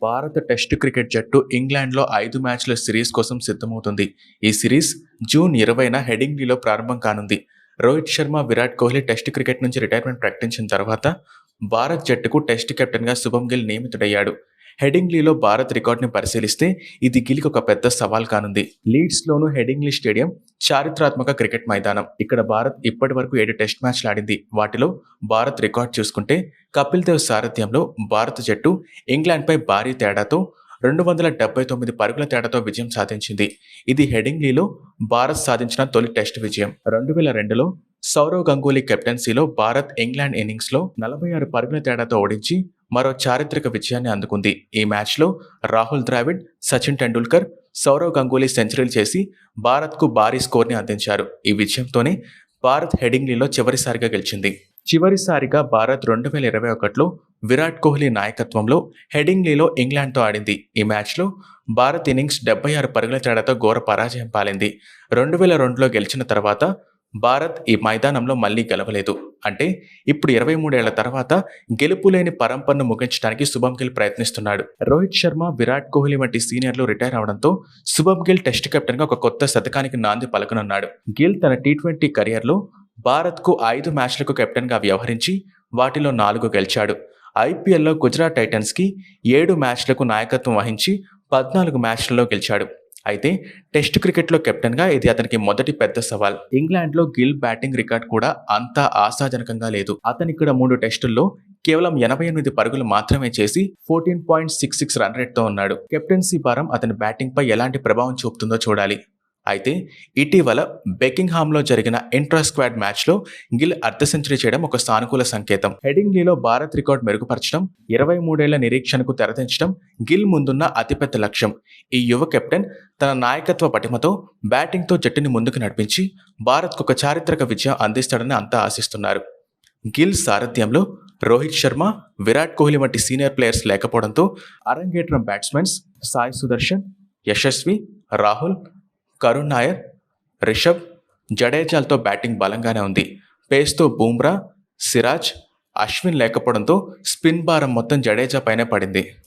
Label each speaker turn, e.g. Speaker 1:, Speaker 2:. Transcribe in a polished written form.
Speaker 1: భారత test cricket జట్టు ఇంగ్లాండ్లో 5 మ్యాచ్ల సిరీస్ కోసం సిద్ధమవుతుంది. ఈ సిరీస్ జూన్ 20న హెడింగ్లీలో ప్రారంభం కానుంది. రోహిత్ శర్మ, విరాట్ కోహ్లీ టెస్టు క్రికెట్ నుంచి రిటైర్మెంట్ ప్రకటించిన తర్వాత భారత్ జట్టుకు టెస్టు కెప్టెన్గా శుభమ్ గిల్ నియమితుడయ్యాడు. హెడింగ్లీలో భారత్ రికార్డుని పరిశీలిస్తే ఇది గిల్కి ఒక పెద్ద సవాల్ కానుంది. లీడ్స్లోను హెడింగ్లీ స్టేడియం చారిత్రాత్మక క్రికెట్ మైదానం. ఇక్కడ భారత్ ఇప్పటి వరకు 7 టెస్ట్ మ్యాచ్లు ఆడింది. వాటిలో భారత్ రికార్డు చూసుకుంటే కపిల్ దేవ్ సారథ్యంలో భారత జట్టు ఇంగ్లాండ్పై భారీ తేడాతో 279 పరుగుల తేడాతో విజయం సాధించింది. ఇది హెడింగ్లీలో భారత్ సాధించిన తొలి టెస్ట్ విజయం. 2002లో సౌరవ్ గంగూలీ కెప్టెన్సీలో భారత్ ఇంగ్లాండ్ ఇన్నింగ్స్లో 46 పరుగుల తేడాతో ఓడించి మరో చారిత్రక విజయాన్ని అందుకుంది. ఈ మ్యాచ్లో రాహుల్ ద్రావిడ్, సచిన్ టెండూల్కర్, సౌరవ్ గంగూలీ సెంచరీలు చేసి భారత్కు భారీ స్కోర్ని అందించారు. ఈ విజయంతోనే భారత్ హెడింగ్లీలో చివరిసారిగా గెలిచింది. చివరిసారిగా భారత్ 2021లో విరాట్ కోహ్లీ నాయకత్వంలో హెడింగ్లీలో ఇంగ్లాండ్తో ఆడింది. ఈ మ్యాచ్లో భారత్ ఇన్నింగ్స్ 76 పరుగుల తేడాతో ఘోర పరాజయం పాలింది. 2002లో గెలిచిన తర్వాత భారత్ ఈ మైదానంలో మళ్లీ గెలవలేదు. అంటే ఇప్పుడు 23 ఏళ్ల తర్వాత గెలుపులేని పరంపరను ముగించడానికి శుభమ్ గిల్ ప్రయత్నిస్తున్నాడు. రోహిత్ శర్మ, విరాట్ కోహ్లీ వంటి సీనియర్లు రిటైర్ అవడంతో శుభమ్ గిల్ టెస్ట్ కెప్టెన్గా ఒక కొత్త శతకానికి నాంది పలకనున్నాడు. గిల్ తన టీ20 కెరియర్లో భారత్కు 5 మ్యాచ్లకు కెప్టెన్గా వ్యవహరించి వాటిలో 4 గెలిచాడు. ఐపీఎల్లో గుజరాత్ టైటన్స్కి 7 మ్యాచ్లకు నాయకత్వం వహించి 14 మ్యాచ్లలో గెలిచాడు. అయితే టెస్ట్ క్రికెట్లో కెప్టెన్గా ఇది అతనికి మొదటి పెద్ద సవాల్. ఇంగ్లాండ్లో గిల్ బ్యాటింగ్ రికార్డ్ కూడా అంత ఆశాజనకంగా లేదు. అతను ఇక్కడ 3 టెస్టుల్లో కేవలం 88 పరుగులు మాత్రమే చేసి 14.66 రన్ రేట్తో ఉన్నాడు. కెప్టెన్సీ భారం అతని బ్యాటింగ్పై ఎలాంటి ప్రభావం చూపుతుందో చూడాలి. అయితే ఇటీవల బెకింగ్హామ్లో జరిగిన ఇంట్రా స్క్వాడ్ మ్యాచ్లో గిల్ అర్ధ సెంచరీ చేయడం ఒక సానుకూల సంకేతం. హెడింగ్లీలో భారత్ రికార్డు మెరుగుపరచడం, 23 ఏళ్ల నిరీక్షణకు తెరదించడం గిల్ ముందున్న అతిపెద్ద లక్ష్యం. ఈ యువ కెప్టెన్ తన నాయకత్వ పటిమతో బ్యాటింగ్తో జట్టుని ముందుకు నడిపించి భారత్కు ఒక చారిత్రక విజయం అందిస్తాడని అంతా ఆశిస్తున్నారు. గిల్ సారథ్యంలో రోహిత్ శర్మ, విరాట్ కోహ్లీ వంటి సీనియర్ ప్లేయర్స్ లేకపోవడంతో అరంగేట్రం బ్యాట్స్మెన్స్ సాయి సుదర్శన్, యశస్వి, రాహుల్, కరుణ్ నాయర్, రిషబ్, జడేజాలతో బ్యాటింగ్ బలంగానే ఉంది. పేస్తో బూమ్రా, సిరాజ్, అశ్విన్ లేకపోవడంతో స్పిన్ భారం మొత్తం జడేజా పైనే పడింది.